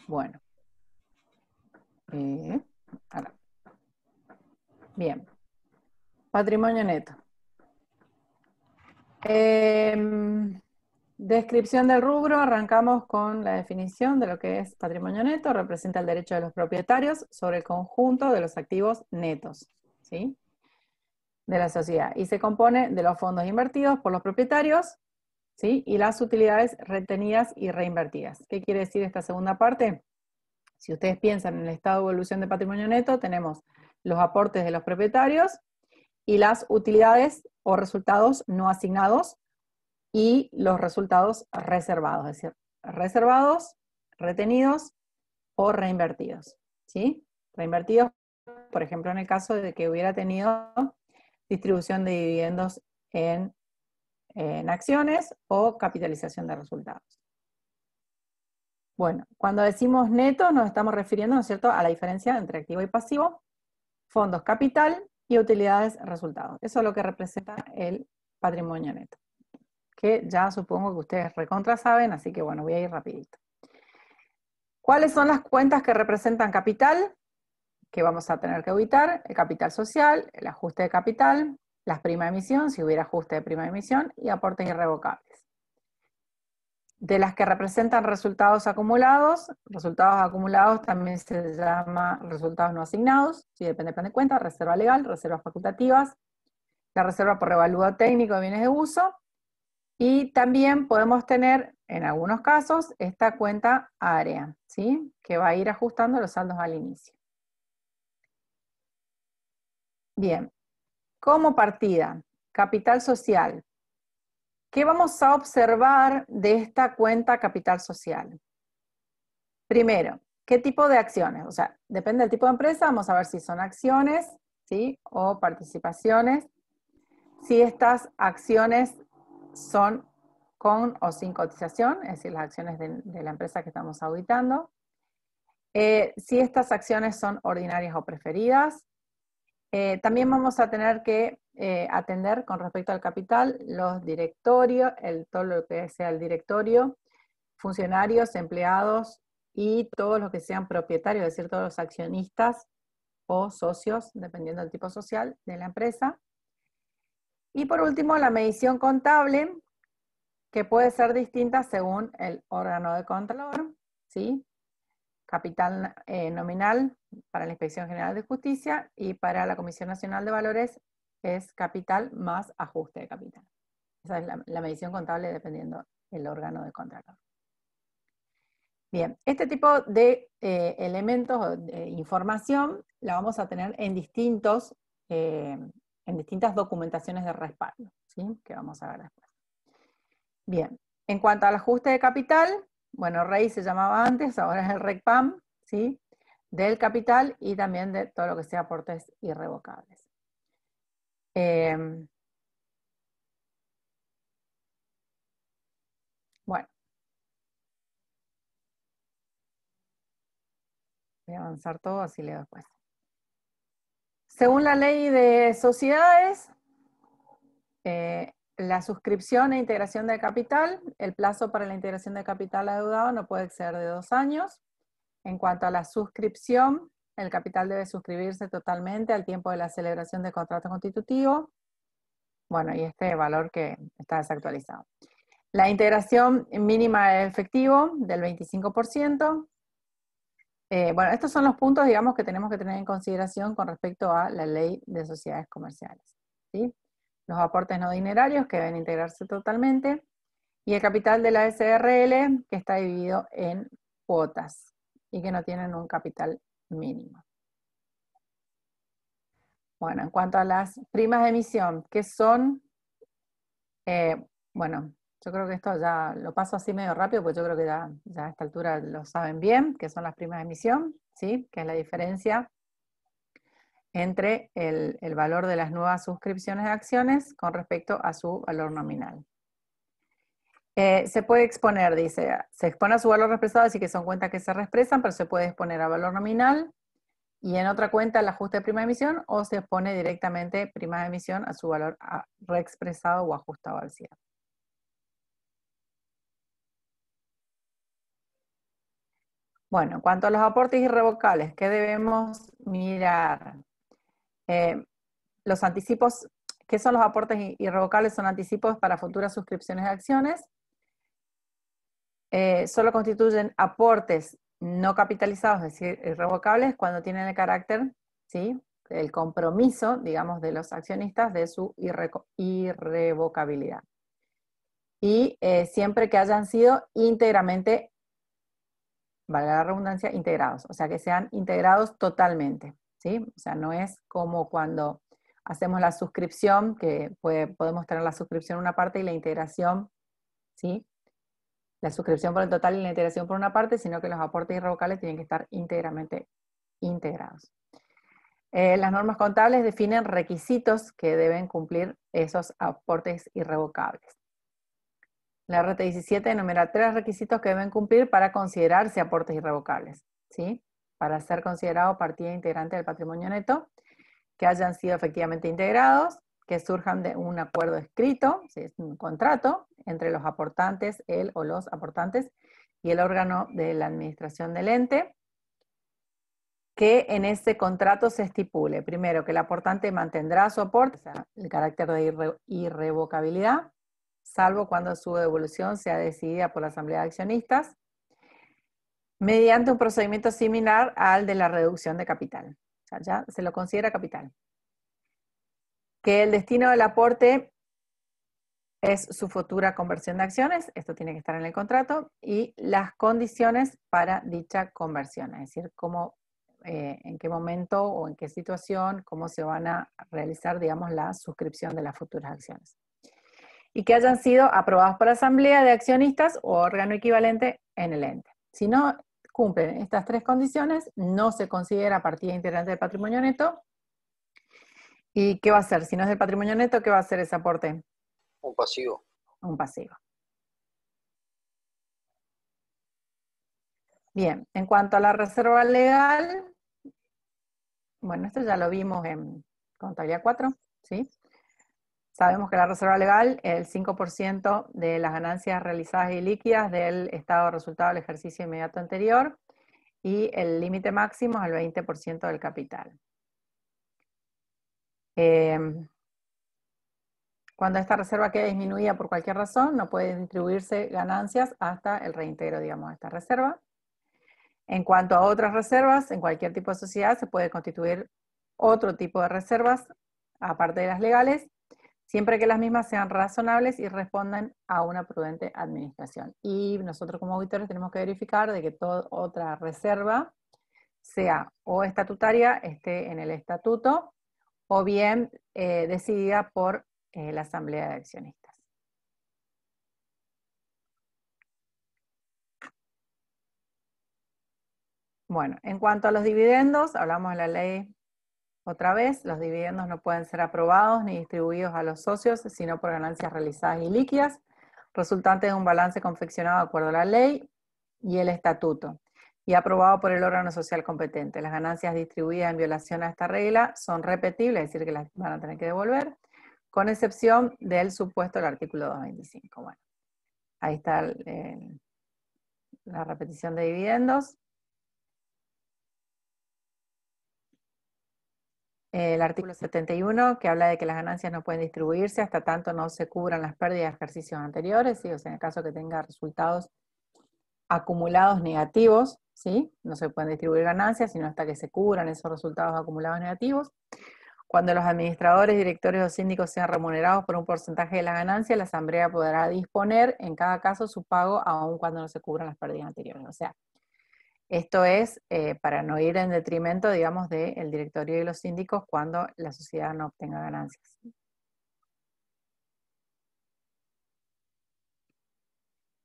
Bueno. Ahora. Bien. Patrimonio neto. Descripción del rubro, arrancamos con la definición de lo que es patrimonio neto. Representa el derecho de los propietarios sobre el conjunto de los activos netos, ¿sí?, de la sociedad. Y se compone de los fondos invertidos por los propietarios, ¿sí?, y las utilidades retenidas y reinvertidas. ¿Qué quiere decir esta segunda parte? Si ustedes piensan en el estado de evolución de patrimonio neto, tenemos los aportes de los propietarios y las utilidades o resultados no asignados y los resultados reservados, es decir, reservados, retenidos o reinvertidos, ¿sí? Reinvertidos, por ejemplo, en el caso de que hubiera tenido distribución de dividendos en acciones o capitalización de resultados. Bueno, cuando decimos neto nos estamos refiriendo, ¿no es cierto?, a la diferencia entre activo y pasivo, fondos capital y utilidades resultados. Eso es lo que representa el patrimonio neto, que ya supongo que ustedes recontra saben, así que bueno, voy a ir rapidito. ¿Cuáles son las cuentas que representan capital? Que vamos a tener que auditar: el capital social, el ajuste de capital, las primas de emisión, si hubiera ajuste de prima de emisión, y aportes irrevocables. De las que representan resultados acumulados también se llama resultados no asignados, si depende del plan de cuenta, reserva legal, reservas facultativas, la reserva por revalúo técnico de bienes de uso, y también podemos tener, en algunos casos, esta cuenta área, ¿sí?, que va a ir ajustando los saldos al inicio. Bien, como partida, capital social. ¿Qué vamos a observar de esta cuenta capital social? Primero, ¿qué tipo de acciones? O sea, depende del tipo de empresa, vamos a ver si son acciones, ¿sí?, o participaciones. Si estas acciones son con o sin cotización, es decir, las acciones de la empresa que estamos auditando. Si estas acciones son ordinarias o preferidas. También vamos a tener que atender con respecto al capital los directorios, todo lo que sea el directorio, funcionarios, empleados y todos los que sean propietarios, es decir, todos los accionistas o socios, dependiendo del tipo social de la empresa. Y por último, la medición contable, que puede ser distinta según el órgano de contralor, ¿sí? Capital nominal para la Inspección General de Justicia, y para la Comisión Nacional de Valores es capital más ajuste de capital. Esa es la medición contable dependiendo del órgano de contralor. Bien, este tipo de elementos o de información la vamos a tener en distintas documentaciones de respaldo, ¿sí?, que vamos a ver después. Bien, en cuanto al ajuste de capital, bueno, REI se llamaba antes, ahora es el RECPAM, ¿sí?, del capital y también de todo lo que sea aportes irrevocables. Bueno, voy a avanzar todo, así leo después. Según la ley de sociedades, la suscripción e integración de capital, el plazo para la integración de capital adeudado no puede exceder de 2 años. En cuanto a la suscripción, el capital debe suscribirse totalmente al tiempo de la celebración del contrato constitutivo. Bueno, y este valor que está desactualizado. La integración mínima de efectivo del 25%. Bueno, estos son los puntos, digamos, que tenemos que tener en consideración con respecto a la ley de sociedades comerciales, ¿sí? Los aportes no dinerarios, que deben integrarse totalmente, y el capital de la SRL, que está dividido en cuotas y que no tienen un capital mínimo. Bueno, en cuanto a las primas de emisión, ¿qué son? Bueno, yo creo que esto ya lo paso así medio rápido, porque yo creo que ya a esta altura lo saben bien, que son las primas de emisión, ¿sí?, que es la diferencia entre el valor de las nuevas suscripciones de acciones con respecto a su valor nominal. Se puede exponer, dice, se expone a su valor expresado, así que son cuentas que se reexpresan, pero se puede exponer a valor nominal, y en otra cuenta el ajuste de prima de emisión, o se expone directamente prima de emisión a su valor reexpresado o ajustado al cierre. Bueno, en cuanto a los aportes irrevocables, ¿qué debemos mirar? Los anticipos, ¿qué son los aportes irrevocables? Son anticipos para futuras suscripciones de acciones. Solo constituyen aportes no capitalizados, es decir, irrevocables, cuando tienen el carácter, ¿sí?, el compromiso, digamos, de los accionistas de su irrevocabilidad. Y siempre que hayan sido íntegramente, valga la redundancia, integrados, o sea, que sean integrados totalmente, ¿sí? O sea, no es como cuando hacemos la suscripción, que podemos tener la suscripción en una parte y la integración, ¿sí?, la suscripción por el total y la integración por una parte, sino que los aportes irrevocables tienen que estar íntegramente integrados. Las normas contables definen requisitos que deben cumplir esos aportes irrevocables. La RT 17 enumera 3 requisitos que deben cumplir para considerarse aportes irrevocables, ¿sí? Para ser considerado partida integrante del patrimonio neto, que hayan sido efectivamente integrados, que surjan de un acuerdo escrito, ¿sí?, es un contrato entre los aportantes, él o los aportantes, y el órgano de la administración del ente, que en ese contrato se estipule, primero, que el aportante mantendrá su aporte, o sea, el carácter de irrevocabilidad, salvo cuando su devolución sea decidida por la Asamblea de Accionistas, mediante un procedimiento similar al de la reducción de capital. O sea, ya se lo considera capital. Que el destino del aporte es su futura conversión de acciones, esto tiene que estar en el contrato, y las condiciones para dicha conversión, es decir, cómo, en qué momento o en qué situación, cómo se van a realizar, digamos, la suscripción de las futuras acciones. Y que hayan sido aprobados por la asamblea de accionistas o órgano equivalente en el ente. Si no cumplen estas 3 condiciones, no se considera partida integrante del patrimonio neto. ¿Y qué va a hacer? Si no es del patrimonio neto, ¿qué va a hacer ese aporte? Un pasivo. Un pasivo. Bien, en cuanto a la reserva legal, bueno, esto ya lo vimos en contabilidad 4, ¿sí? Sabemos que la reserva legal es el 5% de las ganancias realizadas y líquidas del estado de resultado del ejercicio inmediato anterior, y el límite máximo es el 20% del capital. Cuando esta reserva queda disminuida por cualquier razón, no pueden distribuirse ganancias hasta el reintegro, digamos, de esta reserva. En cuanto a otras reservas, en cualquier tipo de sociedad se puede constituir otro tipo de reservas, aparte de las legales, siempre que las mismas sean razonables y respondan a una prudente administración. Y nosotros como auditores tenemos que verificar de que toda otra reserva sea o estatutaria, esté en el estatuto, o bien decidida por la Asamblea de Accionistas. Bueno, en cuanto a los dividendos, hablamos de la ley otra vez, los dividendos no pueden ser aprobados ni distribuidos a los socios, sino por ganancias realizadas y líquidas, resultantes de un balance confeccionado de acuerdo a la ley y el estatuto, y aprobado por el órgano social competente. Las ganancias distribuidas en violación a esta regla son repetibles, es decir, que las van a tener que devolver, con excepción del supuesto del artículo 225. Bueno, ahí está la repetición de dividendos. El artículo 71, que habla de que las ganancias no pueden distribuirse hasta tanto no se cubran las pérdidas de ejercicios anteriores, ¿sí? O sea, en el caso que tenga resultados acumulados negativos, ¿sí? No se pueden distribuir ganancias, sino hasta que se cubran esos resultados acumulados negativos. Cuando los administradores, directores o síndicos sean remunerados por un porcentaje de la ganancia, la asamblea podrá disponer en cada caso su pago, aun cuando no se cubran las pérdidas anteriores. O sea, esto es para no ir en detrimento, digamos, del directorio y los síndicos cuando la sociedad no obtenga ganancias.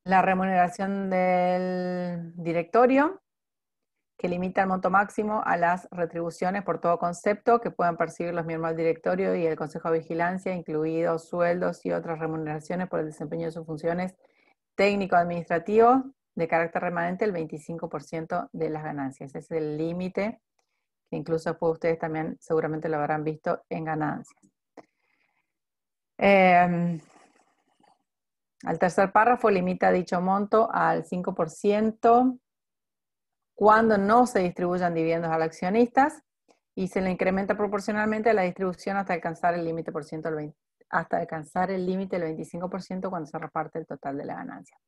La remuneración del directorio, que limita el monto máximo a las retribuciones por todo concepto que puedan percibir los miembros del directorio y el Consejo de Vigilancia, incluidos sueldos y otras remuneraciones por el desempeño de sus funciones técnico-administrativas de carácter remanente, el 25% de las ganancias. Ese es el límite que incluso después ustedes también seguramente lo habrán visto en ganancias. Al tercer párrafo limita dicho monto al 5% cuando no se distribuyan dividendos a los accionistas, y se le incrementa proporcionalmente a la distribución hasta alcanzar el límite hasta alcanzar el límite del 25% cuando se reparte el total de la ganancia.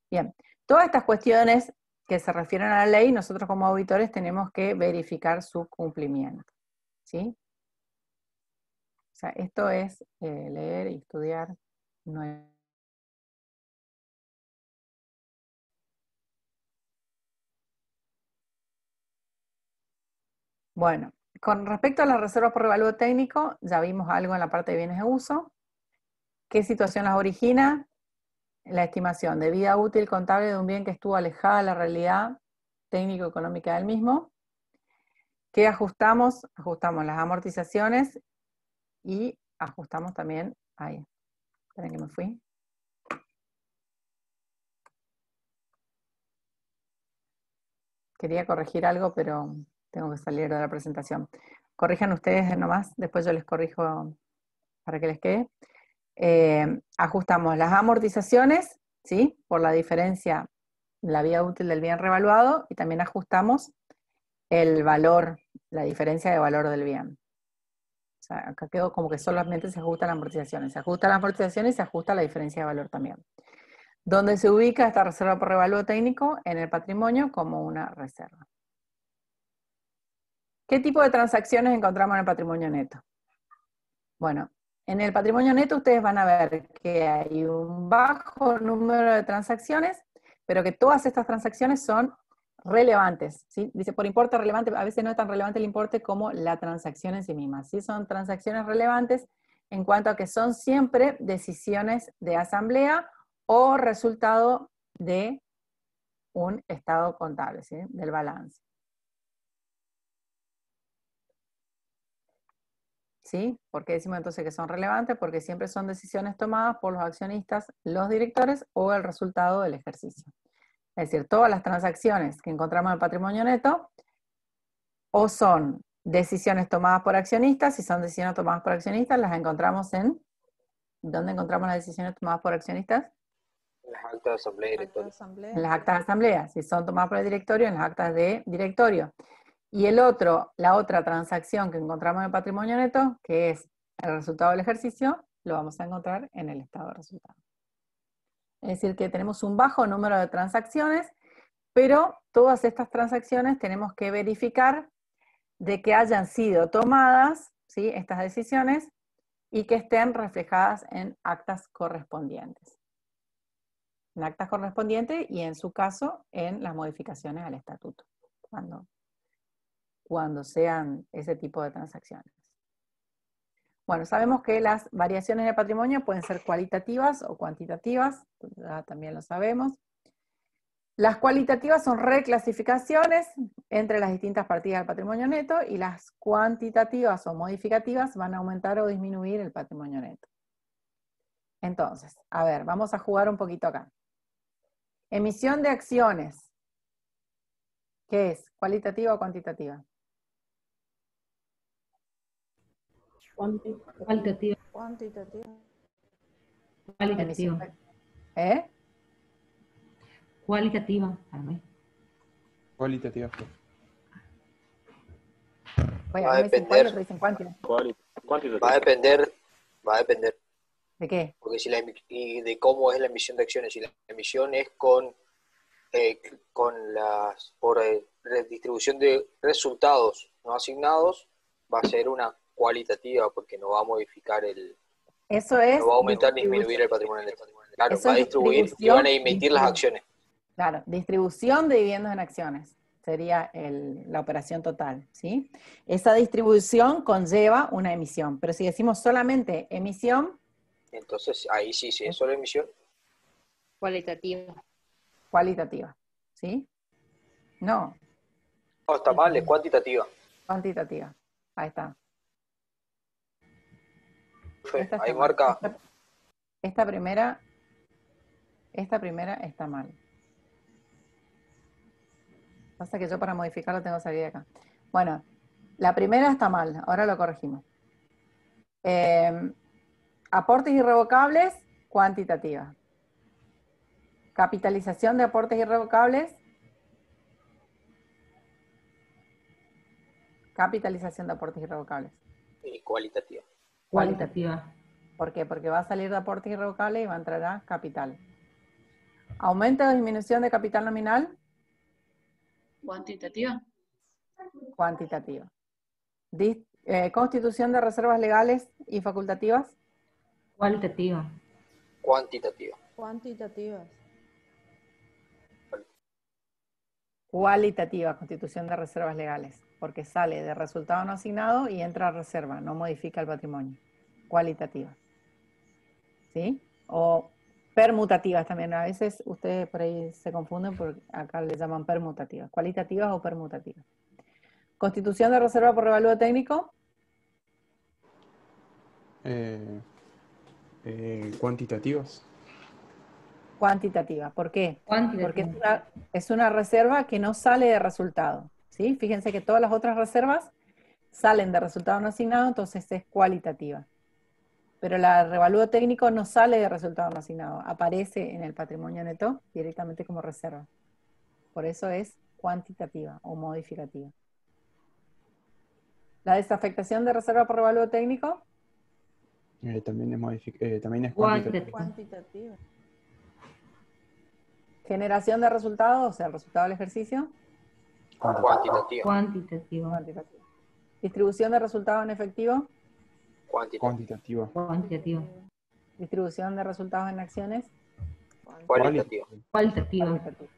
Bien, todas estas cuestiones que se refieren a la ley, nosotros como auditores tenemos que verificar su cumplimiento, ¿sí? O sea, esto es leer y estudiar. No es... Bueno, con respecto a las reservas por revalúo técnico, ya vimos algo en la parte de bienes de uso. ¿Qué situación las origina? La estimación de vida útil contable de un bien que estuvo alejada de la realidad técnico-económica del mismo. ¿Qué ajustamos? Ajustamos las amortizaciones y ajustamos también, ahí, esperen que me fui. Quería corregir algo, pero tengo que salir de la presentación. Corrijan ustedes nomás, después yo les corrijo para que les quede. Ajustamos las amortizaciones, ¿sí? Por la diferencia de la vida útil del bien revaluado, y también ajustamos el valor, la diferencia de valor del bien. O sea, acá quedó como que solamente se ajustan las amortizaciones. Se ajustan las amortizaciones y se ajusta la diferencia de valor también. ¿Dónde se ubica esta reserva por revalúo técnico? En el patrimonio como una reserva. ¿Qué tipo de transacciones encontramos en el patrimonio neto? Bueno, en el patrimonio neto ustedes van a ver que hay un bajo número de transacciones, pero que todas estas transacciones son relevantes, ¿sí? Dice por importe relevante, a veces no es tan relevante el importe como la transacción en sí misma, ¿sí? Son transacciones relevantes en cuanto a que son siempre decisiones de asamblea o resultado de un estado contable, ¿sí? Del balance. ¿Sí? ¿Por qué decimos entonces que son relevantes? Porque siempre son decisiones tomadas por los accionistas, los directores o el resultado del ejercicio. Es decir, todas las transacciones que encontramos en el patrimonio neto o son decisiones tomadas por accionistas, si son decisiones tomadas por accionistas, las encontramos en... ¿Dónde encontramos las decisiones tomadas por accionistas? En las actas de asamblea directoria. En las actas de asamblea. Si son tomadas por el directorio, en las actas de directorio. Y la otra transacción que encontramos en el patrimonio neto, que es el resultado del ejercicio, lo vamos a encontrar en el estado de resultado. Es decir, que tenemos un bajo número de transacciones, pero todas estas transacciones tenemos que verificar de que hayan sido tomadas, ¿sí? Estas decisiones, y que estén reflejadas en actas correspondientes. En actas correspondientes y en su caso en las modificaciones al estatuto, cuando sean ese tipo de transacciones. Bueno, sabemos que las variaciones de patrimonio pueden ser cualitativas o cuantitativas, ya también lo sabemos. Las cualitativas son reclasificaciones entre las distintas partidas del patrimonio neto, y las cuantitativas o modificativas van a aumentar o disminuir el patrimonio neto. Entonces, a ver, vamos a jugar un poquito acá. Emisión de acciones. ¿Qué es? ¿Cualitativa o cuantitativa? Cualitativa. Cuantitativa. Emisión Cualitativa. de... Cualitativa, para mí. Cualitativa. Oye, Va a me dicen cuál y otros dicen cuántica. Va a depender ¿De qué? porque y de cómo es la emisión de acciones. Si la emisión es por distribución de resultados no asignados, va a ser una cualitativa porque no va a modificar Eso es no va a aumentar ni disminuir el patrimonio neto. Claro, Eso va a es distribuir y van a emitir las acciones. Claro, distribución de dividendos en acciones sería la operación total, ¿sí? Esa distribución conlleva una emisión, pero si decimos solamente emisión... Entonces, ahí sí es solo emisión. Cualitativa. Cualitativa, ¿sí? No. No, está mal, es cuantitativa. Cuantitativa, ahí está. Ahí marca. Esta primera está mal. Pasa que yo para modificarlo tengo que salir de acá. Bueno, la primera está mal, ahora lo corregimos. Aportes irrevocables, cuantitativa. Capitalización de aportes irrevocables, Capitalización de aportes irrevocables. Cualitativa. Cualitativa. ¿Por qué? Porque va a salir de aportes irrevocables y va a entrar a capital. ¿Aumento o disminución de capital nominal? Cuantitativa. Cuantitativa. Constitución de reservas legales y facultativas. Cualitativa. Cuantitativa. Cuantitativas. Cualitativa, constitución de reservas legales, porque sale de resultado no asignado y entra a reserva, no modifica el patrimonio. Cualitativa. ¿Sí? O permutativas también, a veces ustedes por ahí se confunden porque acá le llaman permutativas. Cualitativas o permutativas. Constitución de reserva por revalúo técnico. Cuantitativas. Cuantitativa. ¿Por qué? Cuantitativa. Porque es una reserva que no sale de resultado. ¿Sí? Fíjense que todas las otras reservas salen de resultado no asignado, entonces es cualitativa. Pero la revalúo técnico no sale de resultado no asignado, aparece en el patrimonio neto directamente como reserva. Por eso es cuantitativa o modificativa. La desafectación de reserva por revalúo técnico. También es Cuantitativa. Cuantitativa. Generación de resultados, o sea, el resultado del ejercicio. Cuantitativa. Cuantitativa. Cuantitativa. Distribución de resultados en efectivo. Cuantitativa. Cuantitativa. Distribución de resultados en acciones. Cualitativa. Cualitativa. Cualitativa.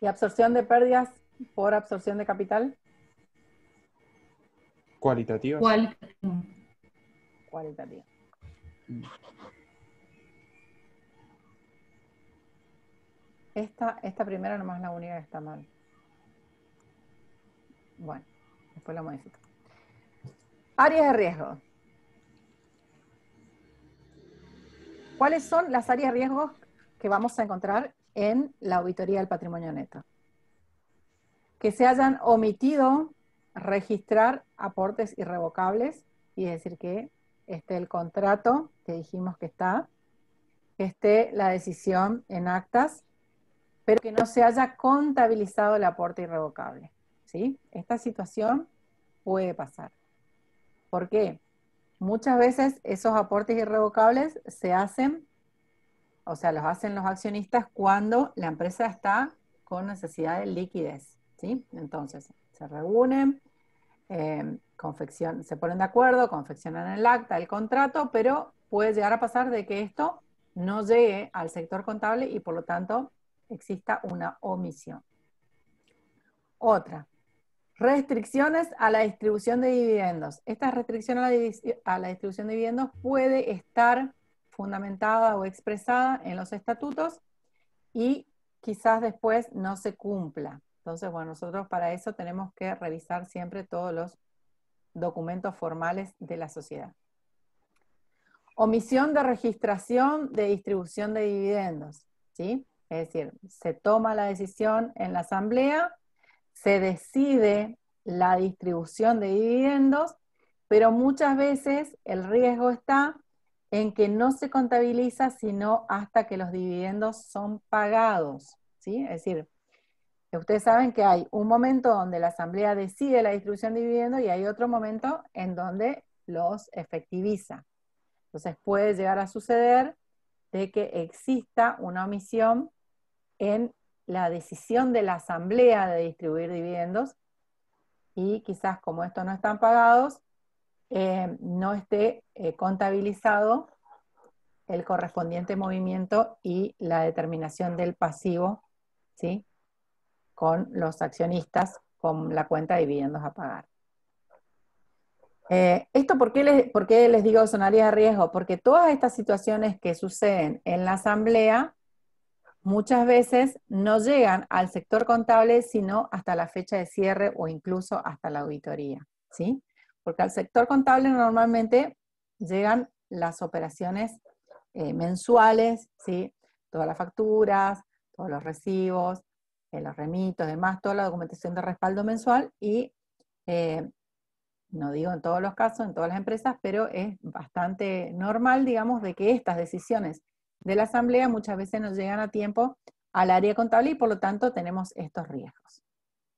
Y absorción de pérdidas por absorción de capital. Cualitativas. Cualitativa. Cualitativa. Esta primera nomás es la única que está mal. Bueno, después la modifico. Áreas de riesgo. ¿Cuáles son las áreas de riesgo que vamos a encontrar en la auditoría del patrimonio neto? Que se hayan omitido registrar aportes irrevocables, y es decir, que esté el contrato, que dijimos que está, que esté la decisión en actas, pero que no se haya contabilizado el aporte irrevocable. ¿Sí? Esta situación puede pasar. ¿Por qué? Muchas veces esos aportes irrevocables se hacen, o sea, los hacen los accionistas cuando la empresa está con necesidad de liquidez. ¿Sí? Entonces, se reúnen, se ponen de acuerdo, confeccionan el acta, el contrato, pero puede llegar a pasar de que esto no llegue al sector contable y por lo tanto exista una omisión. Otra, restricciones a la distribución de dividendos. Esta restricción a la distribución de dividendos puede estar fundamentada o expresada en los estatutos y quizás después no se cumpla. Entonces, bueno, nosotros para eso tenemos que revisar siempre todos los documentos formales de la sociedad. Omisión de registración de distribución de dividendos, ¿sí? Es decir, se toma la decisión en la asamblea, se decide la distribución de dividendos, pero muchas veces el riesgo está en que no se contabiliza sino hasta que los dividendos son pagados, ¿sí? Es decir, ustedes saben que hay un momento donde la asamblea decide la distribución de dividendos y hay otro momento en donde los efectiviza. Entonces puede llegar a suceder de que exista una omisión en la decisión de la asamblea de distribuir dividendos y quizás como estos no están pagados, no esté contabilizado el correspondiente movimiento y la determinación del pasivo, ¿sí? Con los accionistas con la cuenta de dividendos a pagar. ¿Esto por qué les digo son áreas de riesgo? Porque todas estas situaciones que suceden en la asamblea muchas veces no llegan al sector contable sino hasta la fecha de cierre o incluso hasta la auditoría, ¿sí? Porque al sector contable normalmente llegan las operaciones mensuales, ¿sí? Todas las facturas, todos los recibos, los remitos, demás, toda la documentación de respaldo mensual y no digo en todos los casos, en todas las empresas, pero es bastante normal, digamos, de que estas decisiones de la asamblea muchas veces no llegan a tiempo al área contable y por lo tanto tenemos estos riesgos.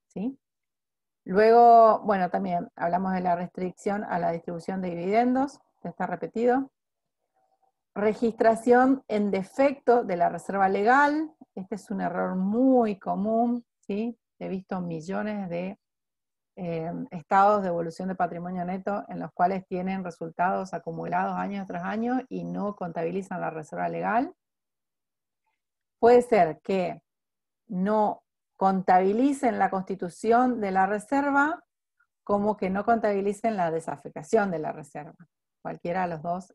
¿Sí? Luego, bueno, también hablamos de la restricción a la distribución de dividendos, está repetido. Registración en defecto de la reserva legal, este es un error muy común, ¿sí? He visto millones de estados de evolución de patrimonio neto en los cuales tienen resultados acumulados año tras año y no contabilizan la reserva legal. Puede ser que no contabilicen la constitución de la reserva como que no contabilicen la desafectación de la reserva. Cualquiera de las dos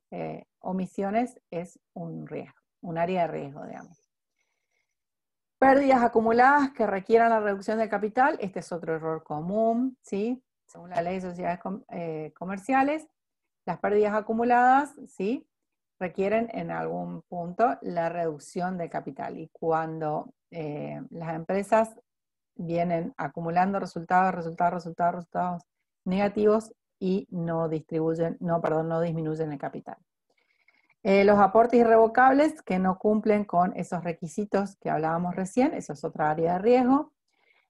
omisiones es un riesgo, un área de riesgo, digamos. Pérdidas acumuladas que requieran la reducción del capital, este es otro error común, ¿sí? Según la ley de sociedades comerciales, las pérdidas acumuladas, ¿sí? Requieren en algún punto la reducción del capital. Y cuando las empresas vienen acumulando resultados negativos y no disminuyen el capital. Los aportes irrevocables que no cumplen con esos requisitos que hablábamos recién, eso es otra área de riesgo.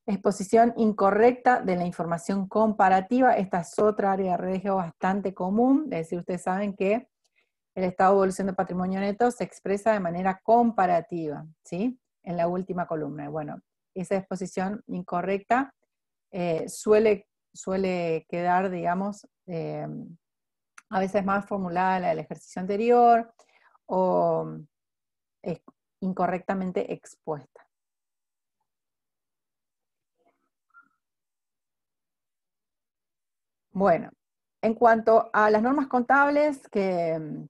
Exposición incorrecta de la información comparativa, esta es otra área de riesgo bastante común, es decir, ustedes saben que el estado de evolución de patrimonio neto se expresa de manera comparativa, ¿sí? En la última columna. Bueno, esa exposición incorrecta suele quedar, digamos, a veces más formulada la del ejercicio anterior o incorrectamente expuesta. Bueno, en cuanto a las normas contables que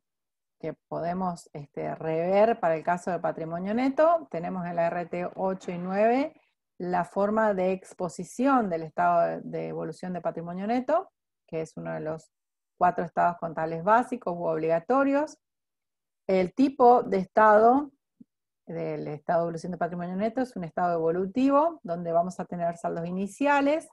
podemos rever para el caso de patrimonio neto, tenemos en la RT 8 y 9 la forma de exposición del estado de evolución de patrimonio neto, que es uno de los 4 estados contables básicos u obligatorios. El tipo de estado del estado de evolución de patrimonio neto es un estado evolutivo, donde vamos a tener saldos iniciales,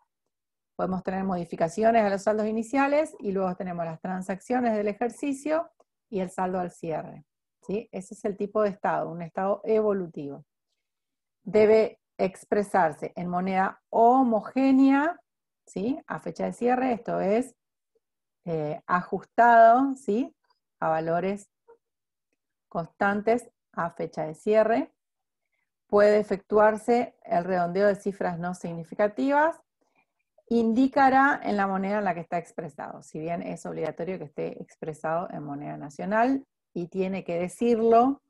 podemos tener modificaciones a los saldos iniciales, y luego tenemos las transacciones del ejercicio y el saldo al cierre, ¿sí? Ese es el tipo de estado, un estado evolutivo. Debe expresarse en moneda homogénea, ¿sí? A fecha de cierre, esto es ajustado, ¿sí? A valores constantes a fecha de cierre. Puede efectuarse el redondeo de cifras no significativas. Indicará en la moneda en la que está expresado, si bien es obligatorio que esté expresado en moneda nacional, y tiene que decirlo,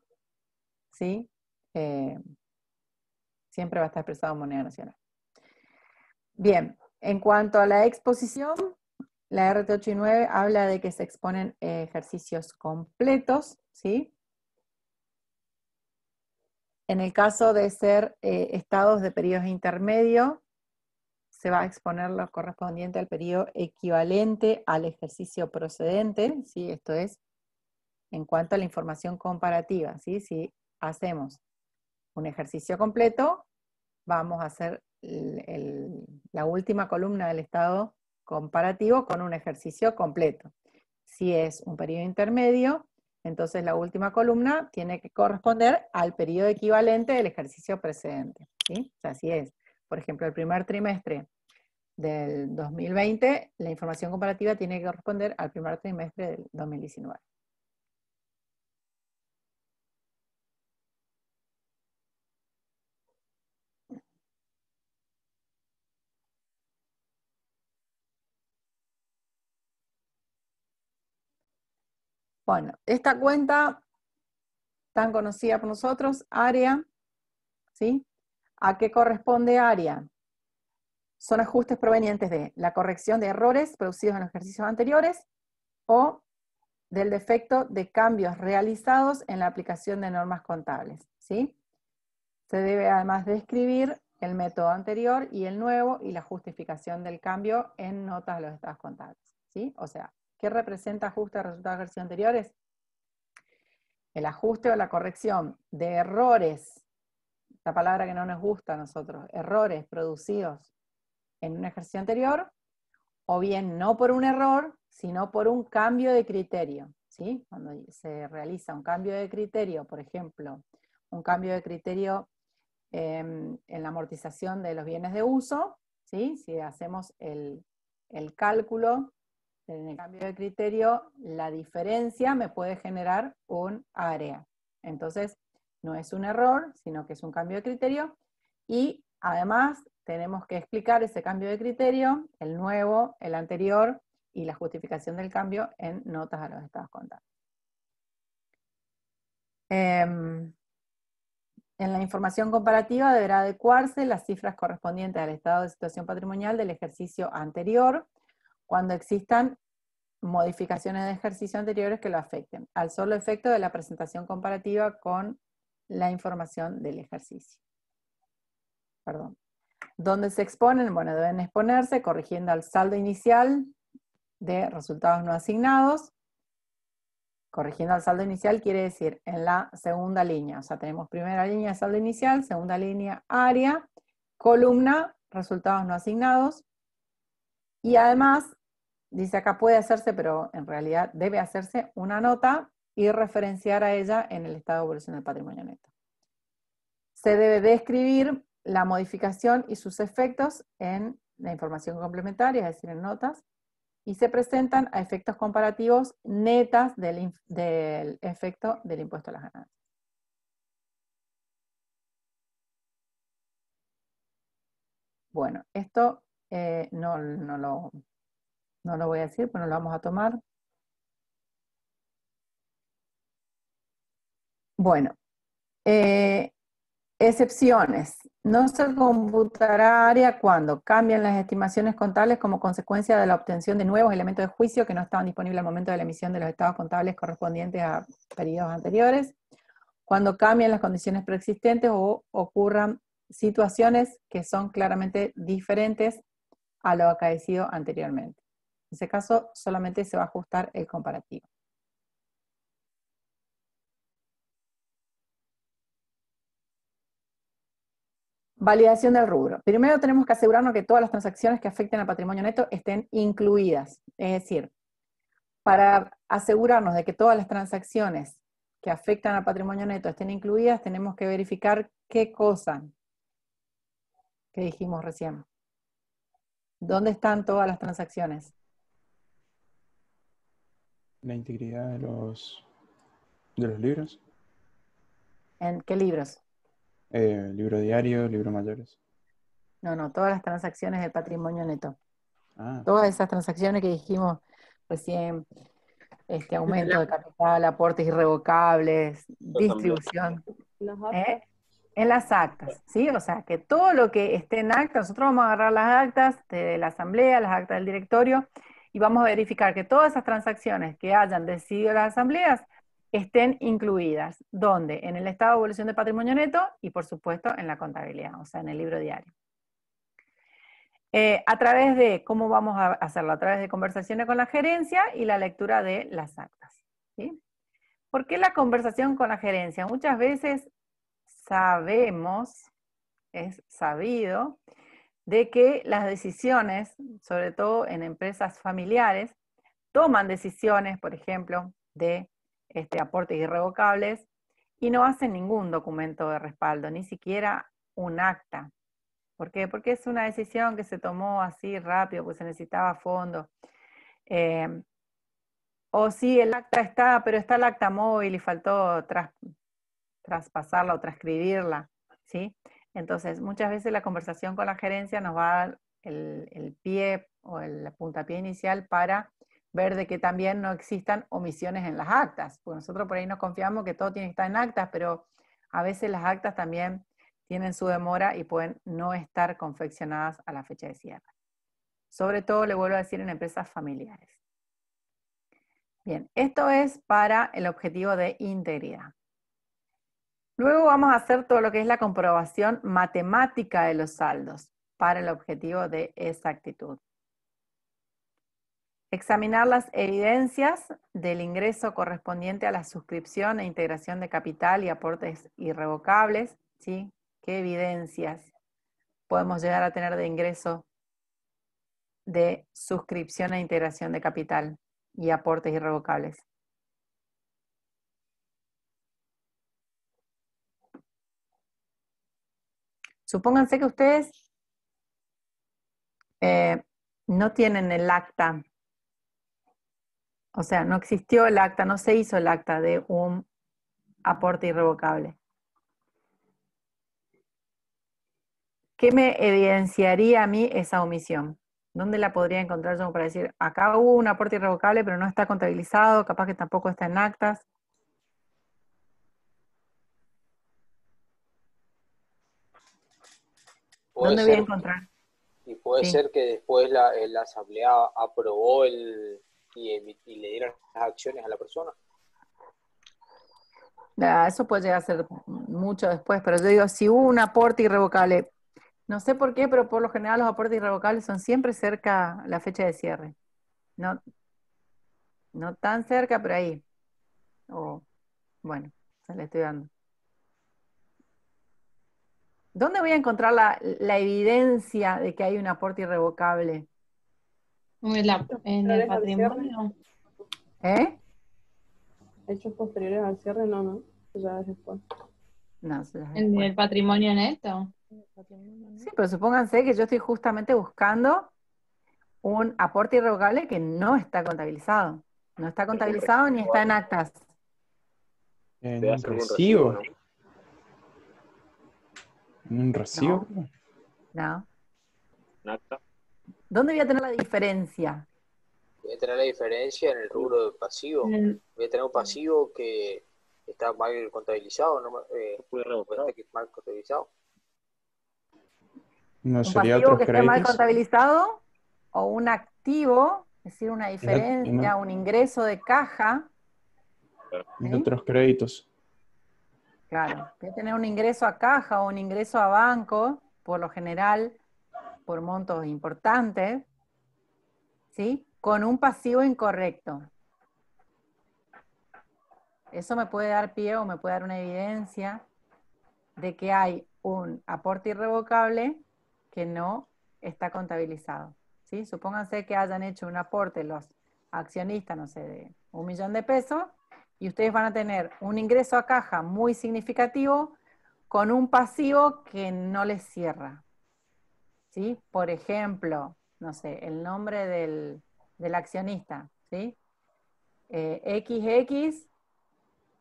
¿sí? Siempre va a estar expresado en moneda nacional. Bien, en cuanto a la exposición, la RT 8 y 9 habla de que se exponen ejercicios completos, ¿sí? En el caso de ser estados de periodos intermedios, se va a exponer lo correspondiente al periodo equivalente al ejercicio procedente, ¿sí? Esto es en cuanto a la información comparativa, ¿sí? Si hacemos un ejercicio completo, vamos a hacer la última columna del estado comparativo con un ejercicio completo. Si es un periodo intermedio, entonces la última columna tiene que corresponder al periodo equivalente del ejercicio precedente, ¿sí? O sea, así es. Por ejemplo, el primer trimestre del 2020, la información comparativa tiene que corresponder al primer trimestre del 2019. Bueno, esta cuenta tan conocida por nosotros, área, ¿sí? ¿A qué corresponde área? Son ajustes provenientes de la corrección de errores producidos en los ejercicios anteriores o del defecto de cambios realizados en la aplicación de normas contables, ¿sí? Se debe además describir el método anterior y el nuevo y la justificación del cambio en notas de los estados contables, ¿sí? O sea, ¿qué representa ajuste de resultados de ejercicios anteriores? El ajuste o la corrección de errores, la palabra que no nos gusta a nosotros, errores producidos en un ejercicio anterior, o bien no por un error, sino por un cambio de criterio, ¿sí? Cuando se realiza un cambio de criterio, por ejemplo, un cambio de criterio en la amortización de los bienes de uso, ¿sí? Si hacemos el cálculo en el cambio de criterio, la diferencia me puede generar un área. Entonces, no es un error, sino que es un cambio de criterio. Y además, tenemos que explicar ese cambio de criterio, el nuevo, el anterior, y la justificación del cambio en notas a los estados contables. En la información comparativa deberá adecuarse las cifras correspondientes al estado de situación patrimonial del ejercicio anterior, cuando existan modificaciones de ejercicio anteriores que lo afecten, al solo efecto de la presentación comparativa con la información del ejercicio. Perdón. Donde se exponen, bueno, deben exponerse corrigiendo al saldo inicial de resultados no asignados. Corrigiendo al saldo inicial quiere decir en la segunda línea, o sea, tenemos primera línea saldo inicial, segunda línea área, columna resultados no asignados, y además, dice acá puede hacerse, pero en realidad debe hacerse una nota y referenciar a ella en el estado de evolución del patrimonio neto. Se debe describir la modificación y sus efectos en la información complementaria, es decir, en notas, y se presentan a efectos comparativos netas del efecto del impuesto a las ganancias. Bueno, esto no lo voy a decir, pero lo vamos a tomar. Bueno, excepciones. No se computará área cuando cambian las estimaciones contables como consecuencia de la obtención de nuevos elementos de juicio que no estaban disponibles al momento de la emisión de los estados contables correspondientes a periodos anteriores, cuando cambian las condiciones preexistentes o ocurran situaciones que son claramente diferentes a lo acaecido anteriormente. En ese caso, solamente se va a ajustar el comparativo. Validación del rubro. Primero tenemos que asegurarnos que todas las transacciones que afecten al patrimonio neto estén incluidas. Es decir, para asegurarnos de que todas las transacciones que afectan al patrimonio neto estén incluidas, tenemos que verificar qué cosa que dijimos recién. ¿Dónde están todas las transacciones? La integridad de los libros. ¿En qué libros? Libro diario, libro mayores. No, todas las transacciones del patrimonio neto. Ah, Todas esas transacciones que dijimos recién, aumento de capital, aportes irrevocables, distribución, Las ¿eh? actas. En las actas, ¿sí? O sea, que todo lo que esté en acta, nosotros vamos a agarrar las actas de la asamblea, las actas del directorio, y vamos a verificar que todas esas transacciones que hayan decidido las asambleas estén incluidas. ¿Dónde? En el estado de evolución de patrimonio neto y, por supuesto, en la contabilidad, o sea, en el libro diario. A través de, ¿cómo vamos a hacerlo? A través de conversaciones con la gerencia y la lectura de las actas, ¿sí? ¿Por qué la conversación con la gerencia? Muchas veces sabemos, es sabido, de que las decisiones, sobre todo en empresas familiares, toman decisiones, por ejemplo, de aportes irrevocables y no hacen ningún documento de respaldo, ni siquiera un acta. ¿Por qué? Porque es una decisión que se tomó así rápido, pues se necesitaba fondo. O sí, el acta está, pero está el acta móvil y faltó traspasarla o transcribirla, ¿sí? Entonces, muchas veces la conversación con la gerencia nos va a dar el pie o el puntapié inicial para ver de que también no existan omisiones en las actas, porque nosotros por ahí nos confiamos que todo tiene que estar en actas, pero a veces las actas también tienen su demora y pueden no estar confeccionadas a la fecha de cierre. Sobre todo, le vuelvo a decir, en empresas familiares. Bien, esto es para el objetivo de integridad. Luego vamos a hacer todo lo que es la comprobación matemática de los saldos para el objetivo de exactitud. Examinar las evidencias del ingreso correspondiente a la suscripción e integración de capital y aportes irrevocables, ¿sí? ¿Qué evidencias podemos llegar a tener de ingreso de suscripción e integración de capital y aportes irrevocables? Supónganse que ustedes no tienen el acta. O sea, no existió el acta, no se hizo el acta de un aporte irrevocable. ¿Qué me evidenciaría a mí esa omisión? ¿Dónde la podría encontrar yo para decir, acá hubo un aporte irrevocable, pero no está contabilizado, capaz que tampoco está en actas? Puede ¿Dónde voy a ser, encontrar? y puede Sí. ser que después la asamblea aprobó y le dieron las acciones a la persona. Eso puede llegar a ser mucho después, pero yo digo, si hubo un aporte irrevocable, no sé por qué, pero por lo general los aportes irrevocables son siempre cerca la fecha de cierre. No, no tan cerca, pero ahí. O, bueno, se le estoy dando. ¿Dónde voy a encontrar la evidencia de que hay un aporte irrevocable? En el patrimonio. ¿Eh? Hechos posteriores al cierre, no. Ya es después. No, eso ya es En después. el patrimonio neto. Sí, pero supónganse que yo estoy justamente buscando un aporte irrevocable que no está contabilizado. No está contabilizado ni está en actas. En Debe un ser un recibo. ¿no? En un recibo. No. Un acta. ¿Dónde voy a tener la diferencia? Voy a tener la diferencia en el rubro de pasivo. Voy a tener un pasivo que está mal contabilizado, no, Fue revocado. que está mal contabilizado. No ¿Un sería pasivo otros que esté mal créditos. contabilizado o un activo, es decir, una En diferencia, un ingreso de caja? ¿Sí? otros créditos. Claro, voy a tener un ingreso a caja o un ingreso a banco, por lo general, por montos importantes, ¿sí? Con un pasivo incorrecto. Eso me puede dar pie o me puede dar una evidencia de que hay un aporte irrevocable que no está contabilizado, ¿sí? Supónganse que hayan hecho un aporte los accionistas, no sé, de 1 millón de pesos, y ustedes van a tener un ingreso a caja muy significativo con un pasivo que no les cierra, ¿sí? Por ejemplo, no sé, el nombre del accionista, ¿sí? XX,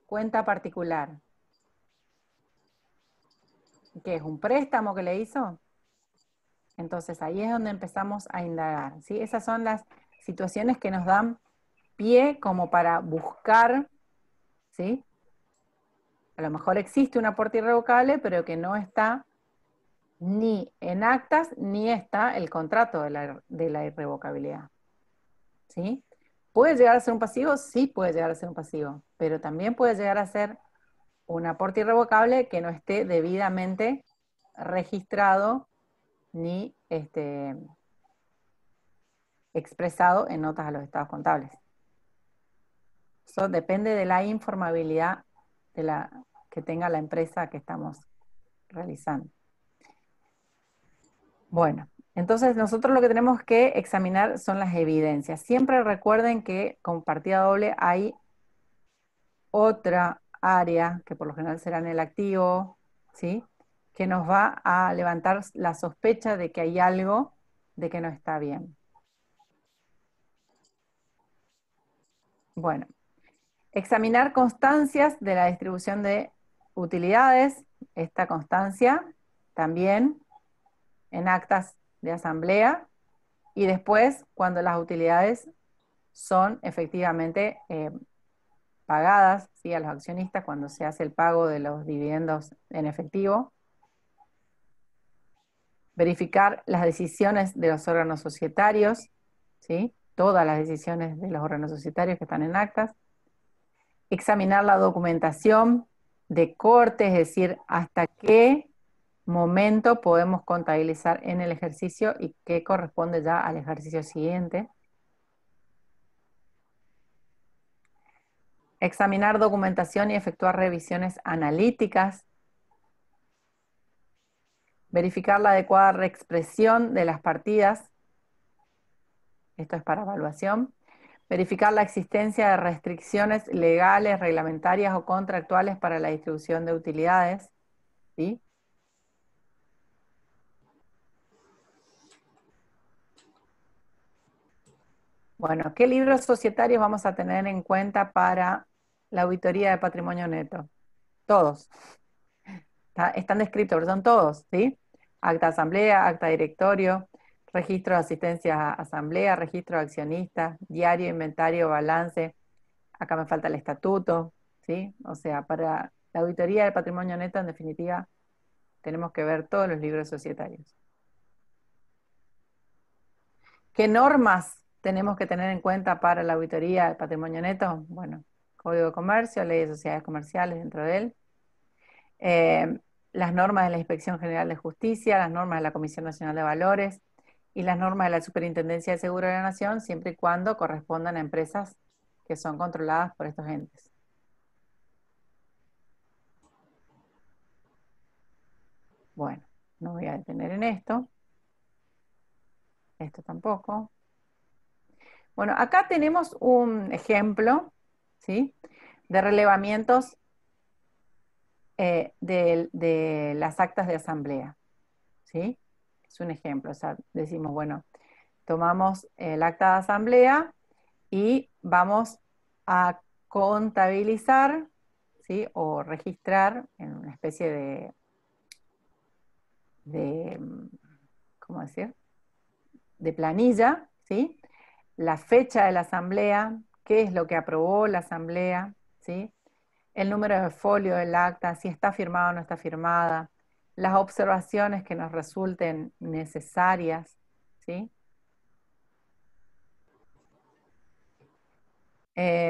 cuenta particular. ¿Qué es? ¿Un préstamo que le hizo? Entonces ahí es donde empezamos a indagar, ¿sí? Esas son las situaciones que nos dan pie como para buscar, ¿sí? A lo mejor existe un aporte irrevocable, pero que no está ni en actas, ni está el contrato de la irrevocabilidad, ¿sí? ¿Puede llegar a ser un pasivo? Sí, puede llegar a ser un pasivo, pero también puede llegar a ser un aporte irrevocable que no esté debidamente registrado ni expresado en notas a los estados contables. Eso depende de la informabilidad que tenga la empresa que estamos realizando. Bueno, entonces nosotros lo que tenemos que examinar son las evidencias. Siempre recuerden que con partida doble hay otra área, que por lo general será en el activo, ¿sí? Que nos va a levantar la sospecha de que hay algo de que no está bien. Bueno, examinar constancias de la distribución de utilidades, esta constancia también en actas de asamblea, y después cuando las utilidades son efectivamente pagadas, ¿sí? A los accionistas cuando se hace el pago de los dividendos en efectivo. Verificar las decisiones de los órganos societarios, ¿sí? Todas las decisiones de los órganos societarios que están en actas. Examinar la documentación de corte, es decir, hasta qué momento podemos contabilizar en el ejercicio y qué corresponde ya al ejercicio siguiente. Examinar documentación y efectuar revisiones analíticas. Verificar la adecuada reexpresión de las partidas. Esto es para evaluación. Verificar la existencia de restricciones legales, reglamentarias o contractuales para la distribución de utilidades, ¿sí? Bueno, ¿qué libros societarios vamos a tener en cuenta para la auditoría de patrimonio neto? Todos. Están descritos, pero son todos, ¿sí? Acta de asamblea, acta de directorio, registro de asistencia a asamblea, registro de accionistas, diario, inventario, balance. Acá me falta el estatuto, ¿sí? O sea, para la auditoría del patrimonio neto, en definitiva, tenemos que ver todos los libros societarios. ¿Qué normas tenemos que tener en cuenta para la auditoría del patrimonio neto? Bueno, Código de Comercio, Ley de Sociedades Comerciales dentro de él, las normas de la Inspección General de Justicia, las normas de la Comisión Nacional de Valores y las normas de la Superintendencia de Seguro de la Nación, siempre y cuando correspondan a empresas que son controladas por estos entes. Bueno, no voy a detener en esto. Esto tampoco. Bueno, acá tenemos un ejemplo, ¿sí?, de relevamientos de las actas de asamblea, ¿sí? Es un ejemplo, o sea, decimos, bueno, tomamos el acta de asamblea y vamos a contabilizar, ¿sí?, o registrar en una especie de ¿cómo decir?, de planilla, ¿sí?, la fecha de la asamblea, qué es lo que aprobó la asamblea, ¿sí?, el número de folio del acta, si está firmada o no está firmada, las observaciones que nos resulten necesarias, ¿sí?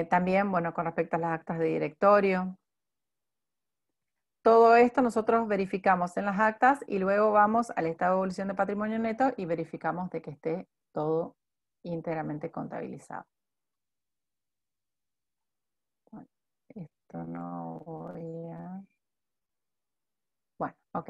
También, bueno, con respecto a las actas de directorio. Todo esto nosotros verificamos en las actas y luego vamos al estado de evolución de patrimonio neto y verificamos de que esté todo íntegramente contabilizado. Bueno, esto no voy a... Bueno, ok.